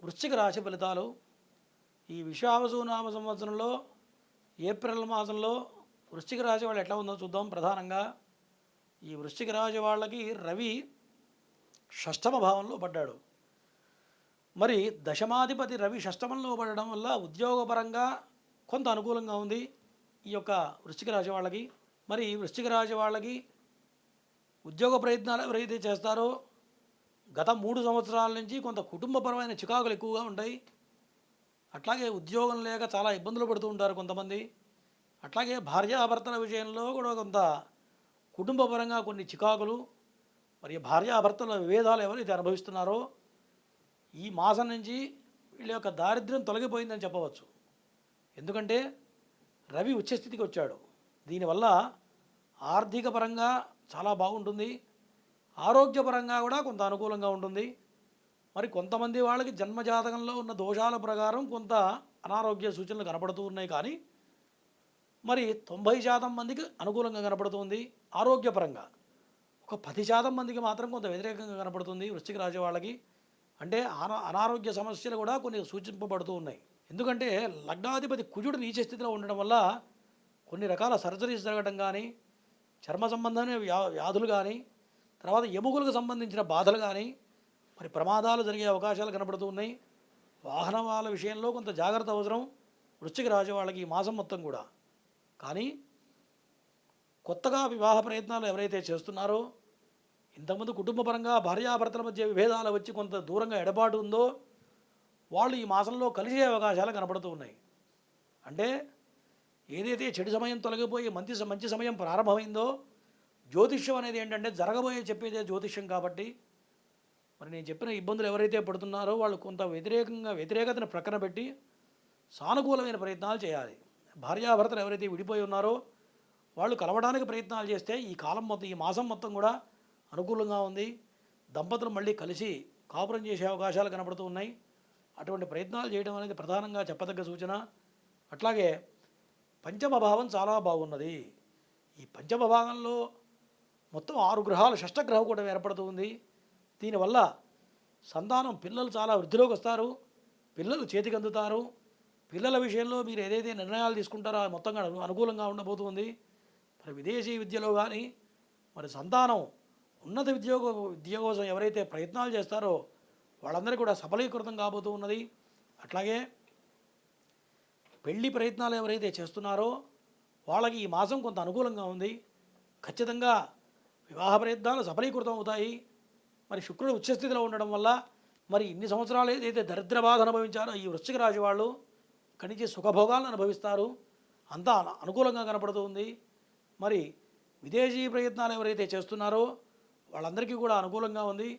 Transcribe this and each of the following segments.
వృశ్చిక రాశి ఫలితాలు ఈ విశ్వావసునామ సంవత్సరంలో ఏప్రిల్ మాసంలో వృశ్చిక రాశి వాళ్ళు ఎట్లా ఉందో చూద్దాం. ప్రధానంగా ఈ వృశ్చిక రాశి వాళ్ళకి రవి షష్టమ భావంలో పడ్డాడు. మరి దశమాధిపతి రవి షష్టమంలో పడడం వల్ల ఉద్యోగపరంగా కొంత అనుకూలంగా ఉంది ఈ యొక్క వృశ్చిక రాశి వాళ్ళకి. మరి వృశ్చిక రాశి వాళ్ళకి ఉద్యోగ ప్రయత్నాలు ఎవరైతే చేస్తారో గత 3 సంవత్సరాల నుంచి కొంత కుటుంబపరమైన చికాకులు ఎక్కువగా ఉంటాయి. అట్లాగే ఉద్యోగం లేక చాలా ఇబ్బందులు పడుతూ ఉంటారు కొంతమంది. అట్లాగే భార్యాభర్తల విషయంలో కూడా కొంత కుటుంబపరంగా కొన్ని చికాకులు, మరి భార్యాభర్తల విభేదాలు ఎవరైతే అనుభవిస్తున్నారో ఈ మాసం నుంచి వీళ్ళ యొక్క దారిద్ర్యం తొలగిపోయిందని చెప్పవచ్చు. ఎందుకంటే రవి ఉచ్చస్థితికి వచ్చాడు. దీనివల్ల ఆర్థిక పరంగా చాలా బాగుంటుంది, ఆరోగ్యపరంగా కూడా కొంత అనుకూలంగా ఉంటుంది. మరి కొంతమంది వాళ్ళకి జన్మజాతకంలో ఉన్న దోషాల ప్రకారం కొంత అనారోగ్య సూచనలు కనపడుతూ ఉన్నాయి, కానీ మరి 90% మందికి అనుకూలంగా కనపడుతుంది. ఆరోగ్యపరంగా ఒక 10% మందికి మాత్రం కొంత వ్యతిరేకంగా కనపడుతుంది వృశ్చిక రాశి వాళ్ళకి. అంటే అనారోగ్య సమస్యలు కూడా కొన్ని సూచింపబడుతూ ఉన్నాయి. ఎందుకంటే లగ్నాధిపతి కుజుడు నీచ స్థితిలో ఉండడం వల్ల కొన్ని రకాల సర్జరీస్ జరగడం కానీ, చర్మ సంబంధమైన వ్యాధులు కానీ, తర్వాత ఎముకలకు సంబంధించిన బాధలు కానీ, మరి ప్రమాదాలు జరిగే అవకాశాలు కనబడుతూ ఉన్నాయి. వాహనాల విషయంలో కొంత జాగ్రత్త అవసరం వృశ్చిక రాశి వాళ్ళకి ఈ మాసం మొత్తం కూడా. కానీ కొత్తగా వివాహ ప్రయత్నాలు ఎవరైతే చేస్తున్నారో, ఇంతకుముందు కుటుంబపరంగా భార్యాభర్తల మధ్య విభేదాలు వచ్చి కొంత దూరంగా ఎడబాటు ఉందో వాళ్ళు ఈ మాసంలో కలిసే అవకాశాలు కనబడుతూ ఉన్నాయి. అంటే ఏదైతే చెడు సమయం తొలగిపోయి మంచి సమయం ప్రారంభమైందో, జ్యోతిష్యం అనేది ఏంటంటే జరగబోయే చెప్పేదే జ్యోతిష్యం కాబట్టి మరి నేను చెప్పిన ఇబ్బందులు ఎవరైతే పడుతున్నారో వాళ్ళు కొంత వ్యతిరేకతను ప్రక్కన పెట్టి సానుకూలమైన ప్రయత్నాలు చేయాలి. భార్యాభర్తలు ఎవరైతే విడిపోయి ఉన్నారో వాళ్ళు కలవడానికి ప్రయత్నాలు చేస్తే ఈ కాలం మొత్తం, ఈ మాసం మొత్తం కూడా అనుకూలంగా ఉంది. దంపతులు మళ్ళీ కలిసి కాపురం చేసే అవకాశాలు కనబడుతూ ఉన్నాయి. అటువంటి ప్రయత్నాలు చేయడం అనేది ప్రధానంగా చెప్పదగ్గ సూచన. అట్లాగే పంచమ భావం చాలా బాగున్నది. ఈ పంచమ భాగంలో మొత్తం 6 గ్రహాలు, షష్టగ్రహం కూడా ఏర్పడుతూ ఉంది. దీనివల్ల సంతానం, పిల్లలు చాలా వృద్ధిలోకి వస్తారు, పిల్లలు చేతికి అందుతారు. పిల్లల విషయంలో మీరు ఏదైతే నిర్ణయాలు తీసుకుంటారో అది మొత్తంగా అనుకూలంగా ఉండబోతుంది. మరి విదేశీ విద్యలో కానీ, మరి సంతానం ఉన్నత విద్య కోసం ఎవరైతే ప్రయత్నాలు చేస్తారో వాళ్ళందరికీ కూడా సఫలీకృతం కాబోతూ ఉన్నది. అట్లాగే పెళ్లి ప్రయత్నాలు ఎవరైతే చేస్తున్నారో వాళ్ళకి ఈ మాసం కొంత అనుకూలంగా ఉంది. ఖచ్చితంగా వివాహ ప్రయత్నాలు సఫలీకృతం అవుతాయి. మరి శుక్రుడు ఉచ్చస్థితిలో ఉండడం వల్ల మరి ఇన్ని సంవత్సరాలు ఏదైతే దరిద్ర బాధ అనుభవించారో ఈ వృశ్చిక రాశి వాళ్ళు ఇక్కడి నుంచి సుఖభోగాలను అనుభవిస్తారు. అంతా అనుకూలంగా కనపడుతుంది. మరి విదేశీ ప్రయత్నాలు ఎవరైతే చేస్తున్నారో వాళ్ళందరికీ కూడా అనుకూలంగా ఉంది.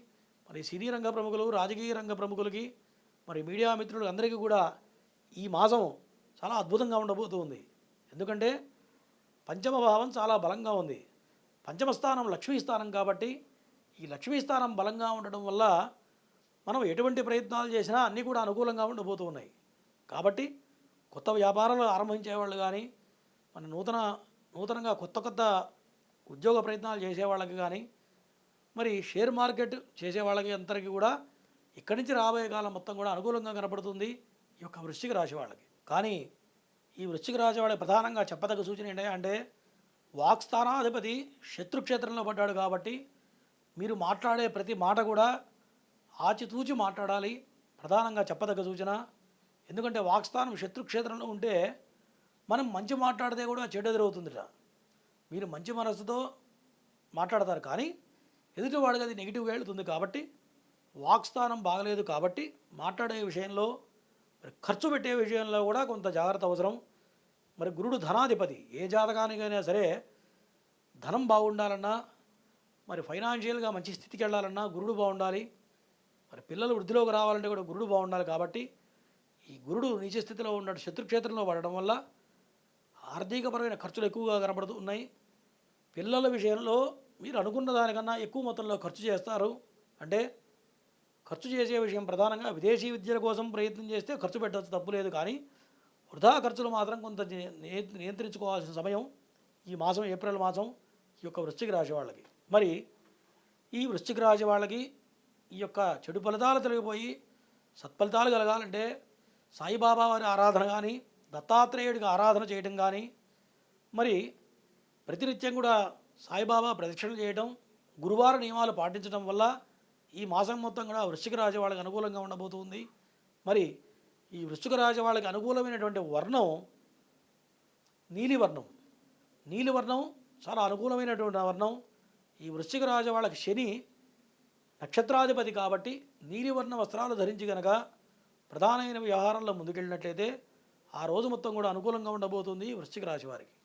మరి సినీ రంగ ప్రముఖులు, రాజకీయ రంగ ప్రముఖులకి, మరి మీడియా మిత్రులు అందరికీ కూడా ఈ మాసం చాలా అద్భుతంగా ఉండబోతుంది. ఎందుకంటే పంచమ భావం చాలా బలంగా ఉంది. పంచమ స్థానం లక్ష్మీ స్థానం కాబట్టి ఈ లక్ష్మీ స్థానం బలంగా ఉండడం వల్ల మనం ఎటువంటి ప్రయత్నాలు చేసినా అన్నీ కూడా అనుకూలంగా ఉండబోతూ ఉన్నాయి. కాబట్టి కొత్త వ్యాపారాలు ఆరంభించేవాళ్ళు కానీ, మన నూతనంగా కొత్త ఉద్యోగ ప్రయత్నాలు చేసేవాళ్ళకి కానీ, మరి షేర్ మార్కెట్ చేసే వాళ్ళకి అందరికీ కూడా ఇక్కడి నుంచి రాబోయే కాలం మొత్తం కూడా అనుకూలంగా కనపడుతుంది ఈ యొక్క వృశ్చిక రాశి వాళ్ళకి. కానీ ఈ వృశ్చిక రాశి వాళ్ళకి ప్రధానంగా చెప్పదగ్గ సూచన ఏంటంటే వాక్స్థానాధిపతి శత్రుక్షేత్రంలో పడ్డాడు కాబట్టి మీరు మాట్లాడే ప్రతి మాట కూడా ఆచితూచి మాట్లాడాలి. ప్రధానంగా చెప్పదగ్గ సూచన. ఎందుకంటే వాక్స్థానం శత్రుక్షేత్రంలో ఉంటే మనం మంచి మాట్లాడితే కూడా చెడు ఎదురవుతుందిట. మీరు మంచి మనసుతో మాట్లాడతారు, కానీ ఎదుటివాడికి అది నెగిటివ్గా వెళుతుంది. కాబట్టి వాక్స్థానం బాగలేదు కాబట్టి మాట్లాడే విషయంలో, మరి ఖర్చు పెట్టే విషయంలో కూడా కొంత జాగ్రత్త అవసరం. మరి గురుడు ధనాధిపతి, ఏ జాతకానికైనా సరే ధనం బాగుండాలన్నా, మరి ఫైనాన్షియల్గా మంచి స్థితికి వెళ్ళాలన్నా గురుడు బాగుండాలి. మరి పిల్లలు వృద్ధిలోకి రావాలంటే కూడా గురుడు బాగుండాలి. కాబట్టి ఈ గురుడు నీచ స్థితిలో ఉన్న శత్రుక్షేత్రంలో పడడం వల్ల ఆర్థికపరమైన ఖర్చులు ఎక్కువగా కనబడుతూ ఉన్నాయి. పిల్లల విషయంలో మీరు అనుకున్న దానికన్నా ఎక్కువ మొత్తంలో ఖర్చు చేస్తారు. అంటే ఖర్చు చేసే విషయం ప్రధానంగా విదేశీ విద్యల కోసం ప్రయత్నం చేస్తే ఖర్చు పెట్టవచ్చు, తప్పు లేదు. కానీ వృధా ఖర్చులు మాత్రం కొంత నియంత్రించుకోవాల్సిన సమయం ఈ మాసం, ఏప్రిల్ మాసం ఈ యొక్క వృశ్చిక రాశి వాళ్ళకి. మరి ఈ వృశ్చిక రాశి వాళ్ళకి ఈ యొక్క చెడు ఫలితాలు తొలగిపోయి సత్ఫలితాలు కలగాలంటే సాయిబాబా వారి ఆరాధన కానీ, దత్తాత్రేయుడికి ఆరాధన చేయడం కానీ, మరి ప్రతినిత్యం కూడా సాయిబాబా ప్రదక్షిణలు చేయడం, గురువార నియమాలు పాటించడం వల్ల ఈ మాసం మొత్తం కూడా వృశ్చిక రాశి వాళ్ళకి అనుకూలంగా ఉండబోతుంది. మరి ఈ వృశ్చిక రాశి వాళ్ళకి అనుకూలమైనటువంటి వర్ణం నీలివర్ణం. నీలివర్ణం చాలా అనుకూలమైనటువంటి వర్ణం. ఈ వృశ్చిక రాశి వాళ్ళకి శని నక్షత్రాధిపతి కాబట్టి నీలివర్ణ వస్త్రాలు ధరించి గనక ప్రధానమైన వ్యవహారంలో ముందుకెళ్ళినట్లయితే ఆ రోజు మొత్తం కూడా అనుకూలంగా ఉండబోతుంది వృశ్చిక రాశి వారికి.